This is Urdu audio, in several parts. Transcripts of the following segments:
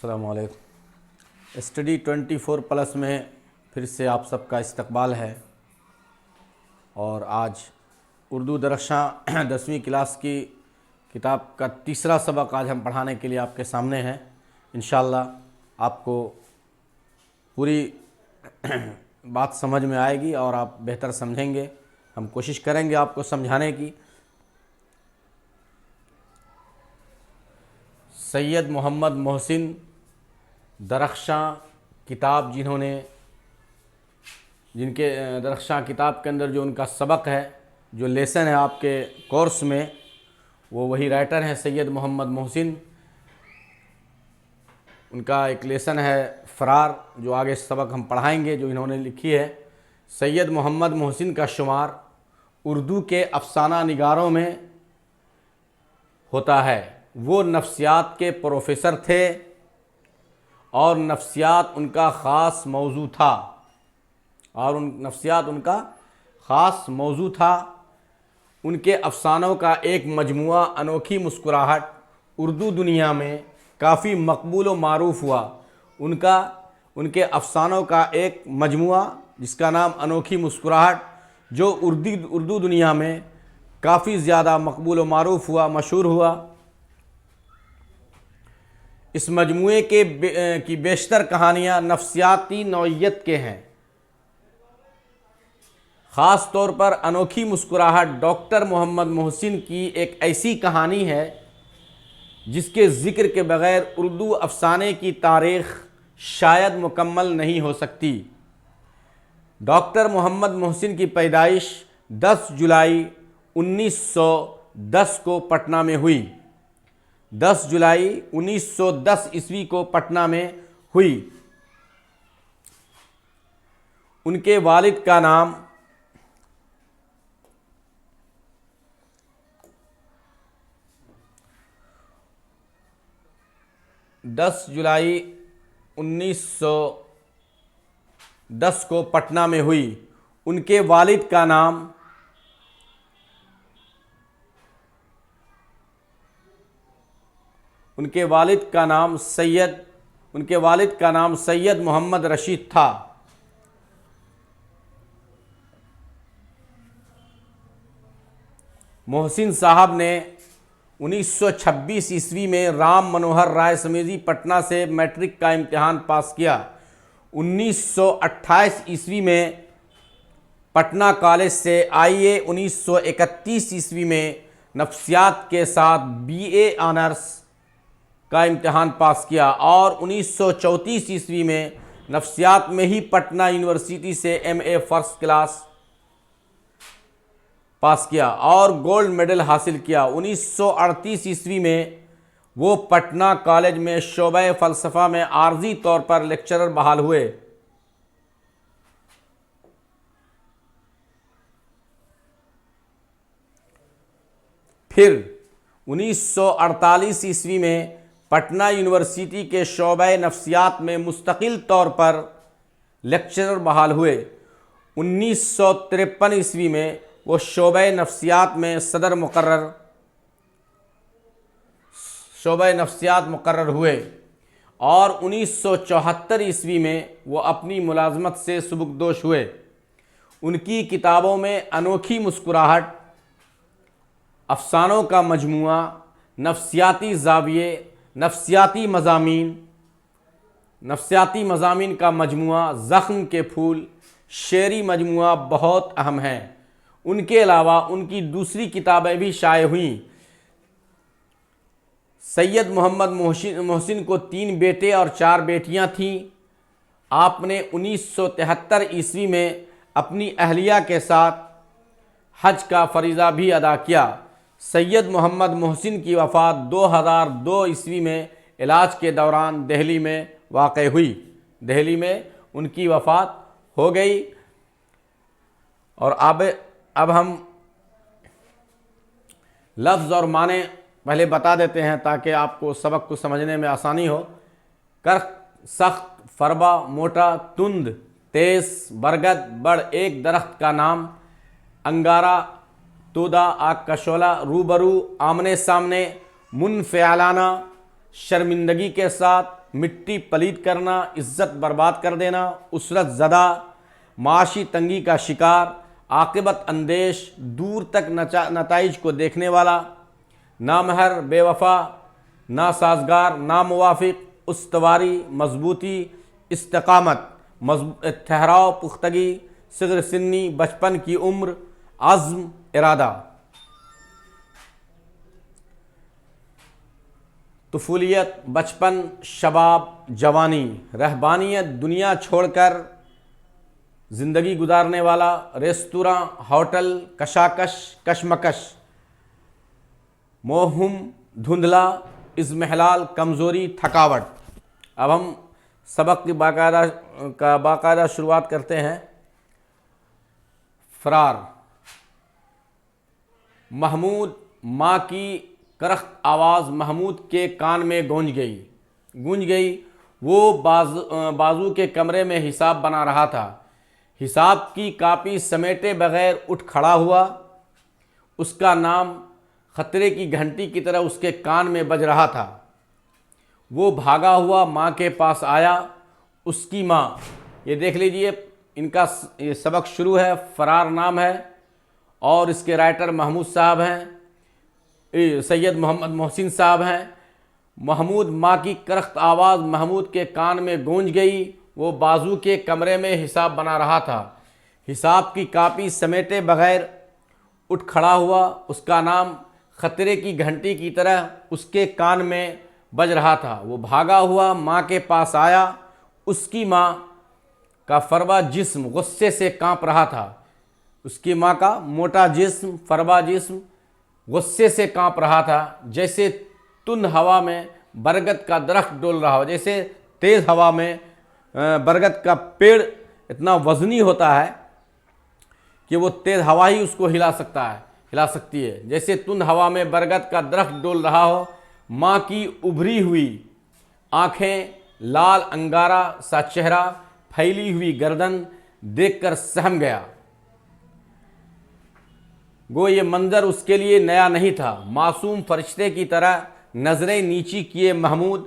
السلام علیکم۔ اسٹڈی 24+ میں پھر سے آپ سب کا استقبال ہے، اور آج اردو درخشاں 10ویں کلاس کی کتاب کا تیسرا سبق آج ہم پڑھانے کے لیے آپ کے سامنے ہیں۔ انشاءاللہ آپ کو پوری بات سمجھ میں آئے گی اور آپ بہتر سمجھیں گے۔ ہم کوشش کریں گے آپ کو سمجھانے کی۔ سید محمد محسن درخشاں کتاب جن کے درخشاں کتاب کے اندر جو ان کا سبق ہے، جو لیسن ہے آپ کے کورس میں، وہی رائٹر ہیں سید محمد محسن۔ ان کا ایک لیسن ہے فرار، جو آگے سبق ہم پڑھائیں گے، جو انہوں نے لکھی ہے۔ سید محمد محسن کا شمار اردو کے افسانہ نگاروں میں ہوتا ہے۔ وہ نفسیات کے پروفیسر تھے اور نفسیات ان کا خاص موضوع تھا ان کے افسانوں کا ایک مجموعہ انوکھی مسکراہٹ اردو دنیا میں کافی مقبول و معروف ہوا۔ ان کے افسانوں کا ایک مجموعہ جس کا نام انوکھی مسکراہٹ، جو اردو دنیا میں کافی زیادہ مقبول و معروف ہوا، مشہور ہوا۔ اس مجموعے کی بیشتر کہانیاں نفسیاتی نوعیت کے ہیں۔ خاص طور پر انوکھی مسکراہٹ ڈاکٹر محمد محسن کی ایک ایسی کہانی ہے جس کے ذکر کے بغیر اردو افسانے کی تاریخ شاید مکمل نہیں ہو سکتی۔ ڈاکٹر محمد محسن کی پیدائش 10 جولائی 1910 کو پٹنہ میں ہوئی۔ 10 جولائی 1910 عیسوی کو پٹنہ میں ہوئی۔ ان کے والد کا نام 10 جولائی 1910 کو پٹنہ میں ہوئی۔ ان کے والد کا نام سید محمد رشید تھا۔ محسن صاحب نے 1926 عیسوی میں رام منوہر رائے سمیتی پٹنہ سے میٹرک کا امتحان پاس کیا۔ 1928 عیسوی میں پٹنہ کالج سے IAA 1931 عیسوی میں نفسیات کے ساتھ BA آنرز کا امتحان پاس کیا، اور 1934 عیسوی میں نفسیات میں ہی پٹنہ یونیورسٹی سے MA فرسٹ کلاس پاس کیا اور گولڈ میڈل حاصل کیا۔ 1938 عیسوی میں وہ پٹنہ کالج میں شعبہ فلسفہ میں عارضی طور پر لیکچرر بحال ہوئے۔ پھر 1948 عیسوی میں پٹنہ یونیورسٹی کے شعبہ نفسیات میں مستقل طور پر لیکچرر بحال ہوئے۔ 1953 عیسوی میں وہ شعبہ نفسیات میں مقرر ہوئے، اور 1974 عیسوی میں وہ اپنی ملازمت سے سبکدوش ہوئے۔ ان کی کتابوں میں انوکھی مسکراہٹ، افسانوں کا مجموعہ، نفسیاتی زاویے، نفسیاتی مضامین کا مجموعہ، زخم کے پھول، شعری مجموعہ بہت اہم ہیں۔ ان کے علاوہ ان کی دوسری کتابیں بھی شائع ہوئیں۔ سید محمد محسن کو 3 بیٹے اور 4 بیٹیاں تھیں۔ آپ نے 1973 عیسوی میں اپنی اہلیہ کے ساتھ حج کا فریضہ بھی ادا کیا۔ سید محمد محسن کی وفات 2002 عیسوی میں علاج کے دوران دہلی میں واقع ہوئی۔ دہلی میں ان کی وفات ہو گئی۔ اور اب ہم لفظ اور معنی پہلے بتا دیتے ہیں تاکہ آپ کو سبق کو سمجھنے میں آسانی ہو۔ کرخ، سخت، فربا، موٹا، تند، تیز، برگد، بڑ، ایک درخت کا نام، انگارہ، تودا، آگ کا شعلہ، روبرو، آمنے سامنے، منفعلانہ، شرمندگی کے ساتھ، مٹی پلید کرنا، عزت برباد کر دینا، اسرت زدہ، معاشی تنگی کا شکار، عاقبت اندیش، دور تک نتائج کو دیکھنے والا، نامہر، بے وفا، ناسازگار، ناموافق، استواری، مضبوطی، استقامت، ٹھہراؤ، پختگی، صغر سنی، بچپن کی عمر، عزم، ارادہ۔ طفولیت، بچپن، شباب، جوانی، رہبانیت، دنیا چھوڑ کر زندگی گزارنے والا، ریستوراں، ہوٹل، کشاکش، کشمکش، موہم، دھندلا، اضمحلال، کمزوری، تھکاوٹ۔ اب ہم سبق کی باقاعدہ شروعات کرتے ہیں۔ فرار۔ محمود، ماں کی کرخت آواز محمود کے کان میں گونج گئی۔ وہ بازو کے کمرے میں حساب بنا رہا تھا۔ حساب کی کاپی سمیٹے بغیر اٹھ کھڑا ہوا۔ اس کا نام خطرے کی گھنٹی کی طرح اس کے کان میں بج رہا تھا۔ وہ بھاگا ہوا ماں کے پاس آیا۔ اس کی ماں، یہ دیکھ لیجئے ان کا یہ سبق شروع ہے، فرار نام ہے اور اس کے رائٹر محمود صاحب ہیں، سید محمد محسن صاحب ہیں۔ محمود، ماں کی کرخت آواز محمود کے کان میں گونج گئی۔ وہ بازو کے کمرے میں حساب بنا رہا تھا۔ حساب کی کاپی سمیٹے بغیر اٹھ کھڑا ہوا۔ اس کا نام خطرے کی گھنٹی کی طرح اس کے کان میں بج رہا تھا۔ وہ بھاگا ہوا ماں کے پاس آیا۔ اس کی ماں کا فربا جسم غصے سے کانپ رہا تھا۔ اس کی ماں کا موٹا جسم، فربا جسم غصے سے کانپ رہا تھا، جیسے تند ہوا میں برگد کا درخت ڈول رہا ہو۔ جیسے تیز ہوا میں برگد کا پیڑ اتنا وزنی ہوتا ہے کہ وہ تیز ہوا ہی اس کو ہلا سکتی ہے۔ جیسے تند ہوا میں برگد کا درخت ڈول رہا ہو۔ ماں کی ابھری ہوئی آنکھیں، لال انگارہ سا چہرہ، پھیلی ہوئی گردن دیکھ کر سہم گیا۔ گو یہ منظر اس کے لیے نیا نہیں تھا۔ معصوم فرشتے کی طرح نظریں نیچی کیے محمود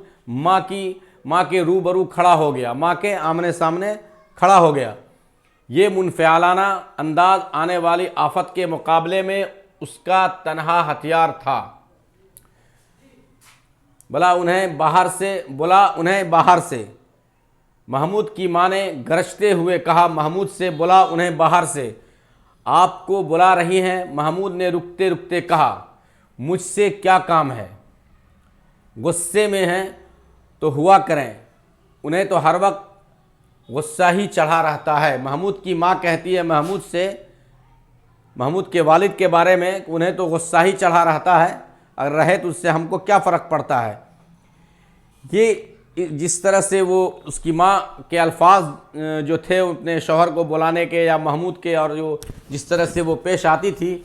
ماں کے روبرو کھڑا ہو گیا، ماں کے آمنے سامنے کھڑا ہو گیا۔ یہ منفعلانہ انداز آنے والی آفت کے مقابلے میں اس کا تنہا ہتھیار تھا۔ بلا انہیں باہر سے۔ محمود کی ماں نے گرجتے ہوئے کہا، محمود سے بلا انہیں باہر سے، آپ کو بلا رہی ہیں۔ محمود نے رکتے رکتے کہا، مجھ سے کیا کام ہے؟ غصے میں ہیں تو ہوا کریں، انہیں تو ہر وقت غصہ ہی چڑھا رہتا ہے۔ محمود کی ماں کہتی ہے محمود سے، محمود کے والد کے بارے میں، انہیں تو غصہ ہی چڑھا رہتا ہے، اگر رہے تو اس سے ہم کو کیا فرق پڑتا ہے۔ یہ جس طرح سے وہ اس کی ماں کے الفاظ جو تھے اپنے شوہر کو بلانے کے یا محمود کے، اور جس طرح سے وہ پیش آتی تھی،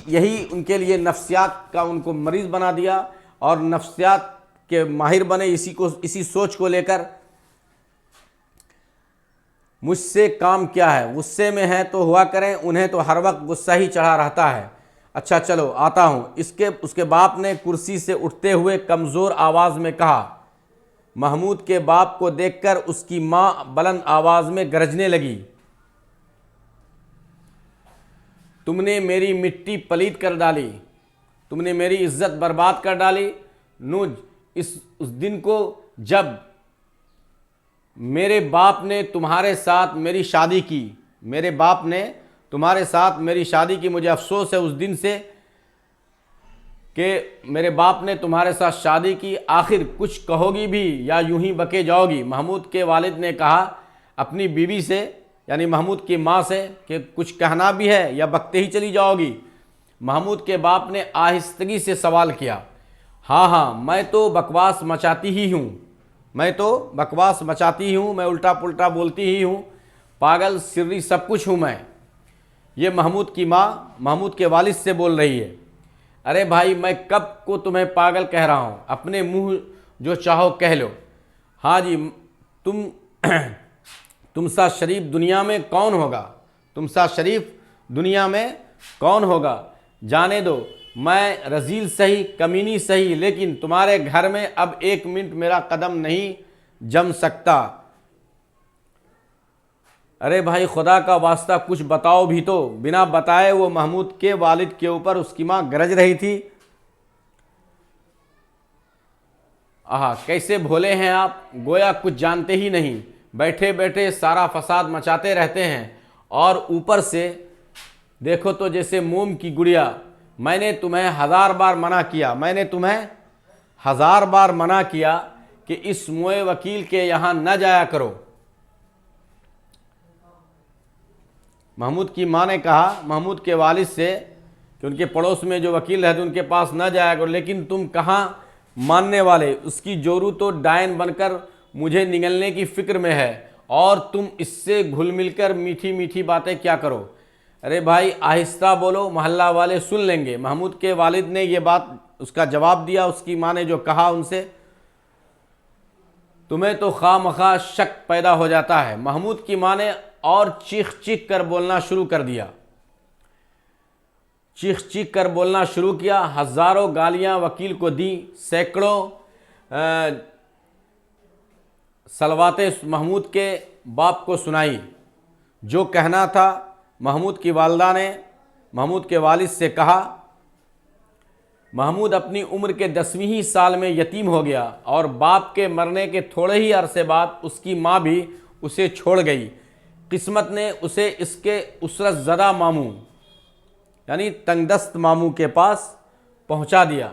یہی ان کے لیے نفسیات کا ان کو مریض بنا دیا، اور نفسیات کے ماہر بنے اسی سوچ کو لے کر۔ مجھ سے کام کیا ہے؟ غصے میں ہیں تو ہوا کریں، انہیں تو ہر وقت غصہ ہی چڑھا رہتا ہے۔ اچھا چلو آتا ہوں۔ اس کے باپ نے کرسی سے اٹھتے ہوئے کمزور آواز میں کہا۔ محمود کے باپ کو دیکھ کر اس کی ماں بلند آواز میں گرجنے لگی، تم نے میری مٹی پلید کر ڈالی، تم نے میری عزت برباد کر ڈالی۔ نوج، اس دن کو جب میرے باپ نے تمہارے ساتھ میری شادی کی، میرے باپ نے تمہارے ساتھ میری شادی کی، مجھے افسوس ہے اس دن سے کہ میرے باپ نے تمہارے ساتھ شادی کی، آخر کچھ کہو گی بھی یا یوں ہی بکے جاؤ گی؟ محمود کے والد نے کہا اپنی بیوی سے، یعنی محمود کی ماں سے، کہ کچھ کہنا بھی ہے یا بکتے ہی چلی جاؤ گی؟ محمود کے باپ نے آہستگی سے سوال کیا، ہاں میں تو بکواس مچاتی ہی ہوں، میں الٹا پلٹا بولتی ہی ہوں، پاگل سری سب کچھ ہوں میں۔ یہ محمود کی ماں محمود کے والد سے بول رہی ہے۔ ارے بھائی، میں کب کو تمہیں پاگل کہہ رہا ہوں؟ اپنے منہ جو چاہو کہہ لو۔ ہاں جی، تم سا شریف دنیا میں کون ہوگا؟ جانے دو، میں رذیل سہی، کمینی سہی، لیکن تمہارے گھر میں اب 1 منٹ میرا قدم نہیں جم سکتا۔ ارے بھائی خدا کا واسطہ کچھ بتاؤ بھی تو۔ بنا بتائے وہ محمود کے والد کے اوپر اس کی ماں گرج رہی تھی۔ کیسے بھولے ہیں آپ، گویا کچھ جانتے ہی نہیں، بیٹھے بیٹھے سارا فساد مچاتے رہتے ہیں، اور اوپر سے دیکھو تو جیسے موم کی گڑیا۔ میں نے تمہیں 1000 بار منع کیا، میں نے تمہیں 1000 بار منع کیا کہ اس موئے وکیل کے یہاں نہ جایا کرو۔ محمود کی ماں نے کہا محمود کے والد سے کہ ان کے پڑوس میں جو وکیل رہتے ان کے پاس نہ جایا کرو، لیکن تم کہاں ماننے والے، اس کی جورو تو ڈائن بن کر مجھے نگلنے کی فکر میں ہے، اور تم اس سے گھل مل کر میٹھی میٹھی باتیں کیا کرو۔ ارے بھائی آہستہ بولو، محلہ والے سن لیں گے۔ محمود کے والد نے یہ بات اس کا جواب دیا، اس کی ماں نے جو کہا ان سے، تمہیں تو خواہ مخواہ شک پیدا ہو جاتا ہے۔ محمود کی ماں نے اور چیخ چیخ کر بولنا شروع کر دیا، چیخ چیخ کر بولنا شروع کیا، ہزاروں گالیاں وکیل کو دیں، سینکڑوں صلواتیں محمود کے باپ کو سنائی۔ جو کہنا تھا محمود کی والدہ نے محمود کے والد سے کہا۔ محمود اپنی عمر کے 10ویں ہی سال میں یتیم ہو گیا، اور باپ کے مرنے کے تھوڑے ہی عرصے بعد اس کی ماں بھی اسے چھوڑ گئی۔ قسمت نے اسے اس کے اسرت زدہ ماموں یعنی تنگ دست ماموں کے پاس پہنچا دیا۔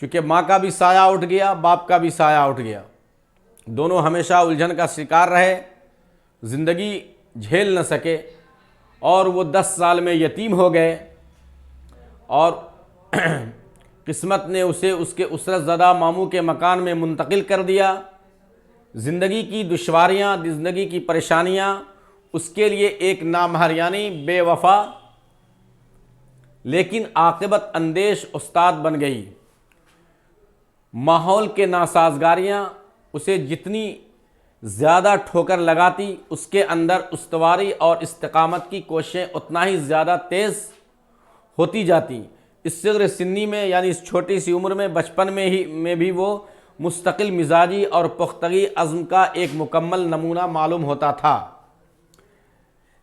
چونکہ ماں کا بھی سایہ اٹھ گیا، باپ کا بھی سایہ اٹھ گیا، دونوں ہمیشہ الجھن کا شکار رہے، زندگی جھیل نہ سکے، اور وہ 10 سال میں یتیم ہو گئے، اور قسمت نے اسے اس کے اسرت زدہ ماموں کے مکان میں منتقل کر دیا۔ زندگی کی دشواریاں، زندگی کی پریشانیاں اس کے لیے ایک نامہر یعنی بے وفا لیکن عاقبت اندیش استاد بن گئی۔ ماحول کے ناسازگاریاں اسے جتنی زیادہ ٹھوکر لگاتی، اس کے اندر استواری اور استقامت کی کوششیں اتنا ہی زیادہ تیز ہوتی جاتی۔ اس صغر سنی میں یعنی اس چھوٹی سی عمر میں، بچپن میں بھی وہ مستقل مزاجی اور پختگی عزم کا ایک مکمل نمونہ معلوم ہوتا تھا۔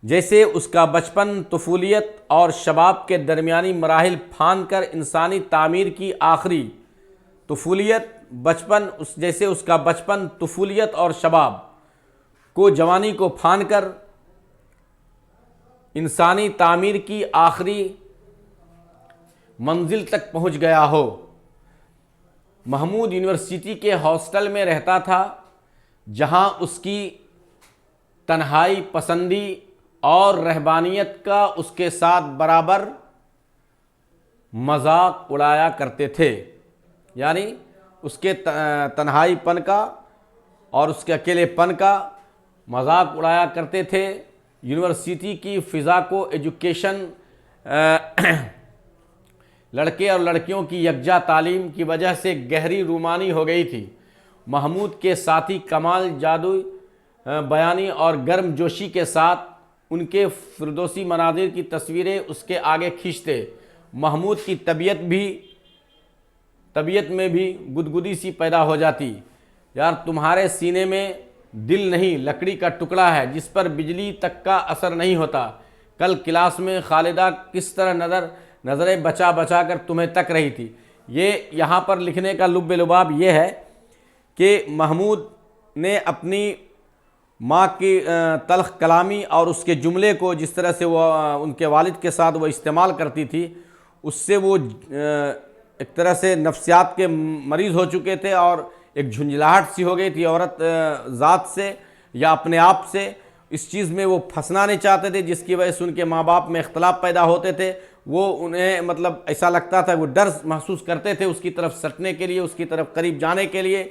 جیسے اس کا بچپن طفولیت اور شباب کے درمیانی مراحل پھاند کر انسانی تعمیر کی آخری جیسے اس کا بچپن طفولیت اور شباب کو جوانی کو پھاند کر انسانی تعمیر کی آخری منزل تک پہنچ گیا ہو۔ محمود یونیورسٹی کے ہاسٹل میں رہتا تھا، جہاں اس کی تنہائی پسندی اور رہبانیت کا اس کے ساتھ برابر مذاق اڑایا کرتے تھے، یعنی اس کے تنہائی پن کا اور اس کے اکیلے پن کا مذاق اڑایا کرتے تھے۔ یونیورسٹی کی فضا کو ایجوکیشن لڑکے اور لڑکیوں کی یکجا تعلیم کی وجہ سے گہری رومانی ہو گئی تھی۔ محمود کے ساتھی کمال جادوئی بیانی اور گرم جوشی کے ساتھ ان کے فردوسی مناظر کی تصویریں اس کے آگے کھینچتے۔ محمود کی طبیعت میں بھی گدگدی سی پیدا ہو جاتی۔ یار تمہارے سینے میں دل نہیں، لکڑی کا ٹکڑا ہے جس پر بجلی تک کا اثر نہیں ہوتا۔ کل کلاس میں خالدہ کس طرح نظریں بچا بچا کر تمہیں تک رہی تھی۔ یہاں پر لکھنے کا لب لباب یہ ہے کہ محمود نے اپنی ماں کی تلخ کلامی اور اس کے جملے کو جس طرح سے وہ ان کے والد کے ساتھ وہ استعمال کرتی تھی، اس سے وہ ایک طرح سے نفسیات کے مریض ہو چکے تھے، اور ایک جھنجھلاہٹ سی ہو گئی تھی عورت ذات سے یا اپنے آپ سے۔ اس چیز میں وہ پھنسنا نہیں چاہتے تھے، جس کی وجہ سے ان کے ماں باپ میں اختلاف پیدا ہوتے تھے۔ وہ انہیں مطلب ایسا لگتا تھا، وہ ڈر محسوس کرتے تھے اس کی طرف سٹنے کے لیے، اس کی طرف قریب جانے کے لیے۔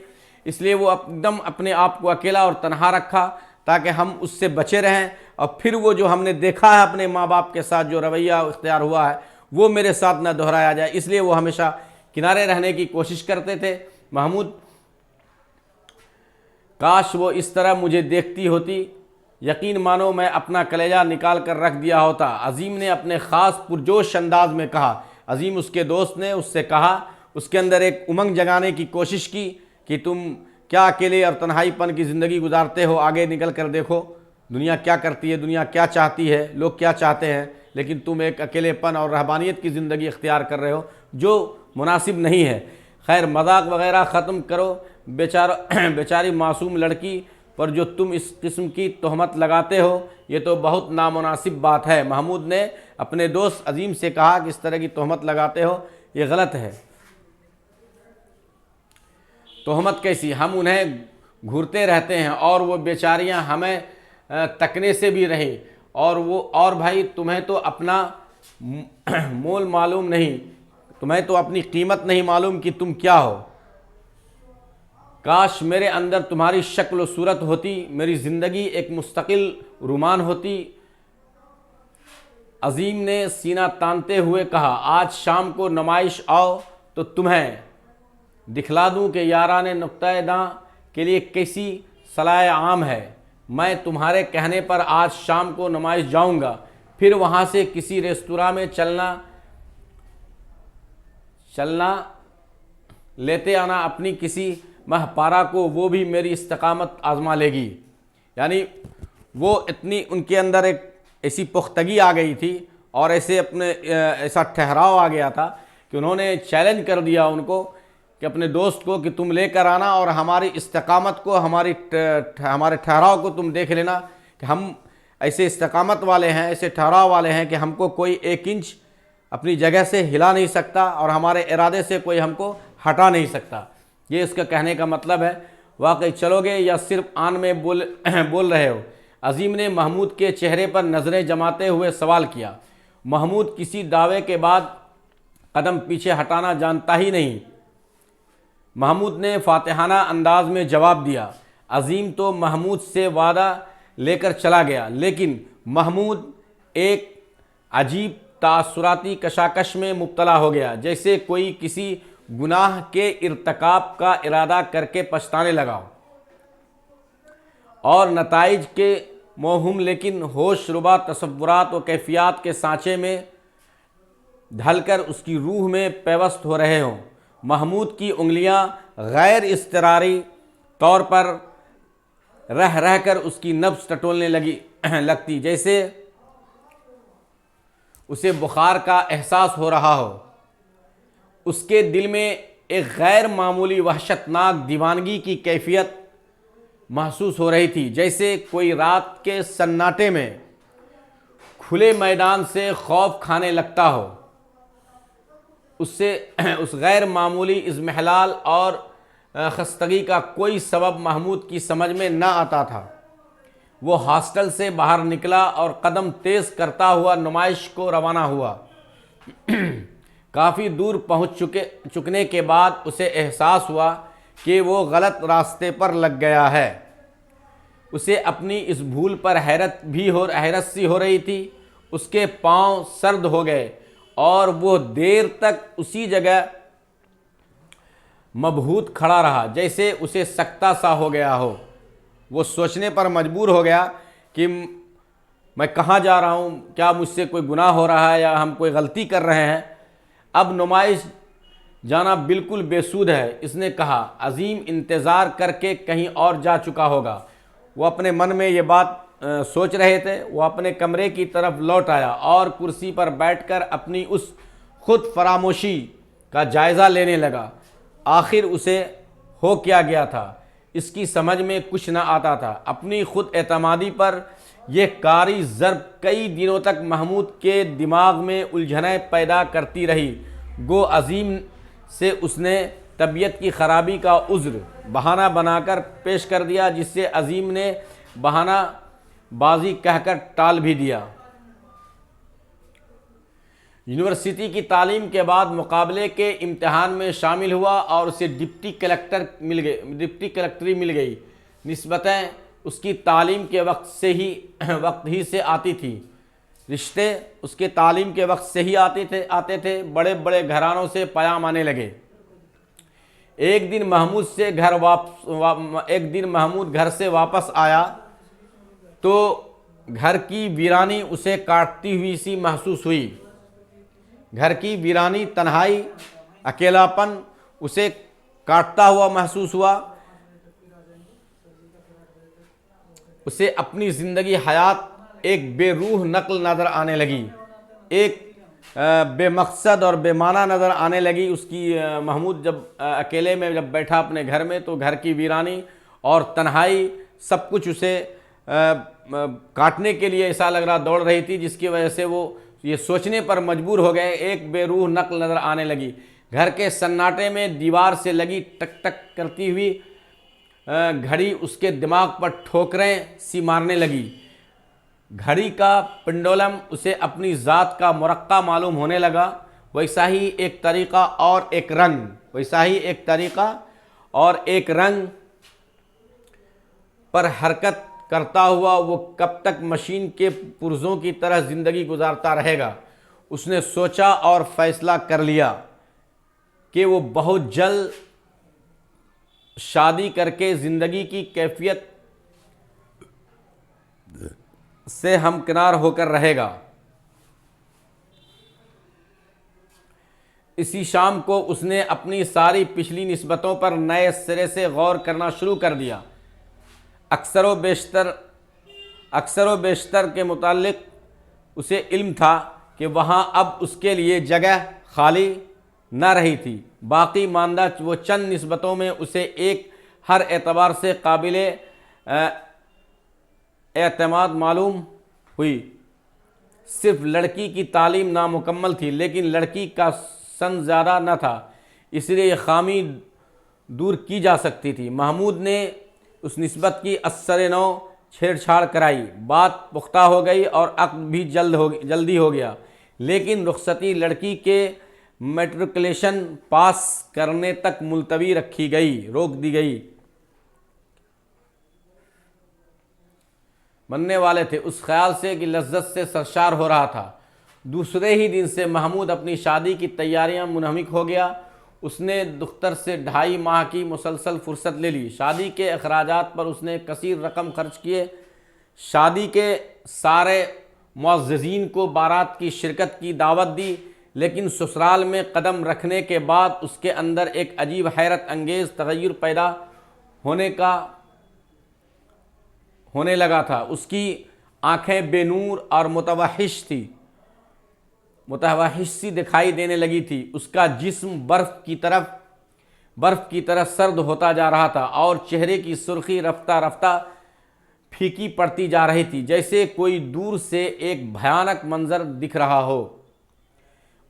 اس لیے وہ ایک دم اپنے آپ کو اکیلا اور تنہا رکھا تاکہ ہم اس سے بچے رہیں، اور پھر وہ جو ہم نے دیکھا ہے اپنے ماں باپ کے ساتھ جو رویہ اختیار ہوا ہے وہ میرے ساتھ نہ دہرایا جائے۔ اس لیے وہ ہمیشہ کنارے رہنے کی کوشش کرتے تھے۔ محمود، کاش وہ اس طرح مجھے دیکھتی ہوتی، یقین مانو میں اپنا کلیجہ نکال کر رکھ دیا ہوتا۔ عظیم نے اپنے خاص پرجوش انداز میں کہا۔ عظیم اس کے دوست نے اس سے کہا، اس کے اندر ایک امنگ جگانے کی کوشش کی کہ تم کیا اکیلے اور تنہائی پن کی زندگی گزارتے ہو، آگے نکل کر دیکھو دنیا کیا کرتی ہے، دنیا کیا چاہتی ہے، لوگ کیا چاہتے ہیں، لیکن تم ایک اکیلے پن اور رہبانیت کی زندگی اختیار کر رہے ہو جو مناسب نہیں ہے۔ خیر مذاق وغیرہ ختم کرو، بیچاری معصوم لڑکی پر جو تم اس قسم کی تہمت لگاتے ہو یہ تو بہت نامناسب بات ہے۔ محمود نے اپنے دوست عظیم سے کہا کہ اس طرح کی تہمت لگاتے ہو یہ غلط ہے۔ تہمت کیسی؟ ہم انہیں گھورتے رہتے ہیں اور وہ بیچاریاں ہمیں تکنے سے بھی رہیں، اور بھائی تمہیں تو اپنا مول معلوم نہیں، تمہیں تو اپنی قیمت نہیں معلوم کہ تم کیا ہو۔ کاش میرے اندر تمہاری شکل و صورت ہوتی، میری زندگی ایک مستقل رومان ہوتی۔ عظیم نے سینہ تانتے ہوئے کہا، آج شام کو نمائش آؤ تو تمہیں دکھلا دوں کہ یاران نقطۂ داں کے لیے کیسی صلاح عام ہے۔ میں تمہارے کہنے پر آج شام کو نمائش جاؤں گا، پھر وہاں سے کسی ریستوراں میں چلنا لیتے آنا اپنی کسی مہپارہ کو، وہ بھی میری استقامت آزما لے گی۔ یعنی وہ اتنی ان کے اندر ایک ایسی پختگی آ گئی تھی اور ایسا ٹھہراؤ آ گیا تھا کہ انہوں نے چیلنج کر دیا ان کو کہ اپنے دوست کو کہ تم لے کر آنا اور ہماری استقامت کو، ہمارے ٹھہراؤ کو تم دیکھ لینا کہ ہم ایسے استقامت والے ہیں، ایسے ٹھہراؤ والے ہیں کہ ہم کو کوئی 1 انچ اپنی جگہ سے ہلا نہیں سکتا اور ہمارے ارادے سے کوئی ہم کو ہٹا نہیں سکتا۔ یہ اس کا کہنے کا مطلب ہے۔ واقعی چلو گے یا صرف آن میں بول رہے ہو؟ عظیم نے محمود کے چہرے پر نظریں جماتے ہوئے سوال کیا۔ محمود کسی دعوے کے بعد قدم پیچھے ہٹانا جانتا ہی نہیں۔ محمود نے فاتحانہ انداز میں جواب دیا۔ عظیم تو محمود سے وعدہ لے کر چلا گیا، لیکن محمود ایک عجیب تاثراتی کشاکش میں مبتلا ہو گیا، جیسے کوئی کسی گناہ کے ارتکاب کا ارادہ کر کے پچھتانے لگا اور نتائج کے موہوم لیکن ہوش ربا تصورات و کیفیات کے سانچے میں ڈھل کر اس کی روح میں پیوست ہو رہے ہوں۔ محمود کی انگلیاں غیر اضطراری طور پر رہ کر اس کی نبض ٹٹولنے لگتی، جیسے اسے بخار کا احساس ہو رہا ہو۔ اس کے دل میں ایک غیر معمولی وحشتناک دیوانگی کی کیفیت محسوس ہو رہی تھی، جیسے کوئی رات کے سناٹے میں کھلے میدان سے خوف کھانے لگتا ہو۔ اس غیر معمولی اضمحلال اور خستگی کا کوئی سبب محمود کی سمجھ میں نہ آتا تھا۔ وہ ہاسٹل سے باہر نکلا اور قدم تیز کرتا ہوا نمائش کو روانہ ہوا۔ کافی دور پہنچ چکنے کے بعد اسے احساس ہوا کہ وہ غلط راستے پر لگ گیا ہے۔ اسے اپنی اس بھول پر حیرت سی ہو رہی تھی۔ اس کے پاؤں سرد ہو گئے اور وہ دیر تک اسی جگہ مبہوت کھڑا رہا، جیسے اسے سکتہ سا ہو گیا ہو۔ وہ سوچنے پر مجبور ہو گیا کہ میں کہاں جا رہا ہوں، کیا مجھ سے کوئی گناہ ہو رہا ہے یا ہم کوئی غلطی کر رہے ہیں؟ اب نمائش جانا بالکل بے سود ہے، اس نے کہا۔ عظیم انتظار کر کے کہیں اور جا چکا ہوگا۔ وہ اپنے من میں یہ بات سوچ رہے تھے۔ وہ اپنے کمرے کی طرف لوٹ آیا اور کرسی پر بیٹھ کر اپنی اس خود فراموشی کا جائزہ لینے لگا۔ آخر اسے ہو کیا گیا تھا، اس کی سمجھ میں کچھ نہ آتا تھا۔ اپنی خود اعتمادی پر یہ کاری ضرب کئی دنوں تک محمود کے دماغ میں الجھنیں پیدا کرتی رہی۔ گو عظیم سے اس نے طبیعت کی خرابی کا عذر بہانہ بنا کر پیش کر دیا، جس سے عظیم نے بہانہ بازی کہہ کر ٹال بھی دیا۔ یونیورسٹی کی تعلیم کے بعد مقابلے کے امتحان میں شامل ہوا اور اسے ڈپٹی کلکٹری مل گئی۔ نسبتاً اس کی تعلیم کے وقت ہی سے آتی تھی۔ رشتے اس کے تعلیم کے وقت سے ہی آتے تھے۔ بڑے بڑے گھرانوں سے پیام آنے لگے۔ ایک دن محمود گھر سے واپس آیا تو گھر کی ویرانی اسے کاٹتی ہوئی سی محسوس ہوئی۔ گھر کی ویرانی، تنہائی، اکیلاپن اسے کاٹتا ہوا محسوس ہوا۔ اسے اپنی زندگی حیات ایک بے روح نقل نظر آنے لگی، ایک بے مقصد اور بے معنی نظر آنے لگی اس کی۔ محمود جب اکیلے میں جب بیٹھا اپنے گھر میں تو گھر کی ویرانی اور تنہائی سب کچھ اسے کاٹنے کے لیے ایسا لگ رہا دوڑ رہی تھی، جس کی وجہ سے وہ یہ سوچنے پر مجبور ہو گئے، ایک بے روح نقل نظر آنے لگی۔ گھر کے سناٹے میں دیوار سے لگی ٹک ٹک کرتی ہوئی گھڑی اس کے دماغ پر ٹھوکریں سی مارنے لگی۔ گھڑی کا پنڈولم اسے اپنی ذات کا مرقع معلوم ہونے لگا، ویسا ہی ایک طریقہ اور ایک رنگ، ویسا ہی ایک طریقہ اور ایک رنگ پر حرکت کرتا ہوا وہ کب تک مشین کے پرزوں کی طرح زندگی گزارتا رہے گا۔ اس نے سوچا اور فیصلہ کر لیا کہ وہ بہت جلد شادی کر کے زندگی کی کیفیت سے ہمکنار ہو کر رہے گا۔ اسی شام کو اس نے اپنی ساری پچھلی نسبتوں پر نئے سرے سے غور کرنا شروع کر دیا۔ اکثر و بیشتر کے متعلق اسے علم تھا کہ وہاں اب اس کے لیے جگہ خالی نہ رہی تھی۔ باقی ماندہ وہ چند نسبتوں میں اسے ایک ہر اعتبار سے قابل اعتماد معلوم ہوئی۔ صرف لڑکی کی تعلیم نامکمل تھی، لیکن لڑکی کا سن زیادہ نہ تھا، اس لیے یہ خامی دور کی جا سکتی تھی۔ محمود نے اس نسبت کی اثر نو چھیڑ چھاڑ کرائی، بات پختہ ہو گئی اور عقد بھی جلدی ہو گیا، لیکن رخصتی لڑکی کے میٹرکولیشن پاس کرنے تک ملتوی رکھی گئی، روک دی گئی۔ بننے والے تھے اس خیال سے کہ لذت سے سرشار ہو رہا تھا۔ دوسرے ہی دن سے محمود اپنی شادی کی تیاریاں منہمک ہو گیا۔ اس نے دختر سے 2.5 ماہ کی مسلسل فرصت لے لی۔ شادی کے اخراجات پر اس نے کثیر رقم خرچ کیے۔ شادی کے سارے معززین کو بارات کی شرکت کی دعوت دی، لیکن سسرال میں قدم رکھنے کے بعد اس کے اندر ایک عجیب حیرت انگیز تغیر پیدا ہونے لگا تھا۔ اس کی آنکھیں بے نور اور متوحش سی دکھائی دینے لگی تھی۔ اس کا جسم برف کی طرح سرد ہوتا جا رہا تھا اور چہرے کی سرخی رفتہ رفتہ پھیکی پڑتی جا رہی تھی، جیسے کوئی دور سے ایک بھیانک منظر دکھ رہا ہو۔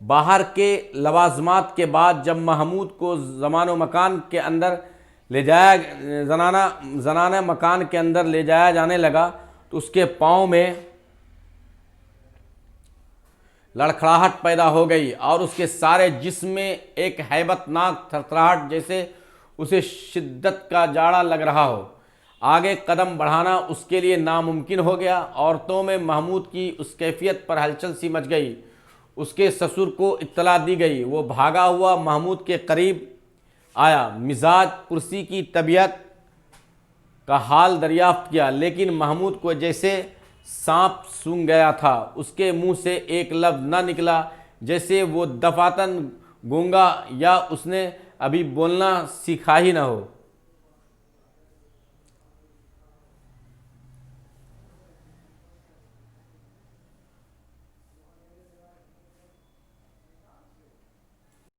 باہر کے لوازمات کے بعد جب محمود کو زمانہ مکان کے اندر لے جایا جانے لگا تو اس کے پاؤں میں لڑکھڑاہٹ پیدا ہو گئی اور اس کے سارے جسم میں ایک ہیبت ناک تھرتھراہٹ، جیسے اسے شدت کا جاڑا لگ رہا ہو۔ آگے قدم بڑھانا اس کے لیے ناممکن ہو گیا۔ عورتوں میں محمود کی اس کیفیت پر ہلچل سی مچ گئی۔ اس کے سسر کو اطلاع دی گئی۔ وہ بھاگا ہوا محمود کے قریب آیا، مزاج پرسی کی طبیعت کا حال دریافت کیا، لیکن محمود کو جیسے سانپ سونگھ گیا تھا۔ اس کے منہ سے ایک لفظ نہ نکلا، جیسے وہ دفعتاً گونگا یا اس نے ابھی بولنا سیکھا ہی نہ ہو۔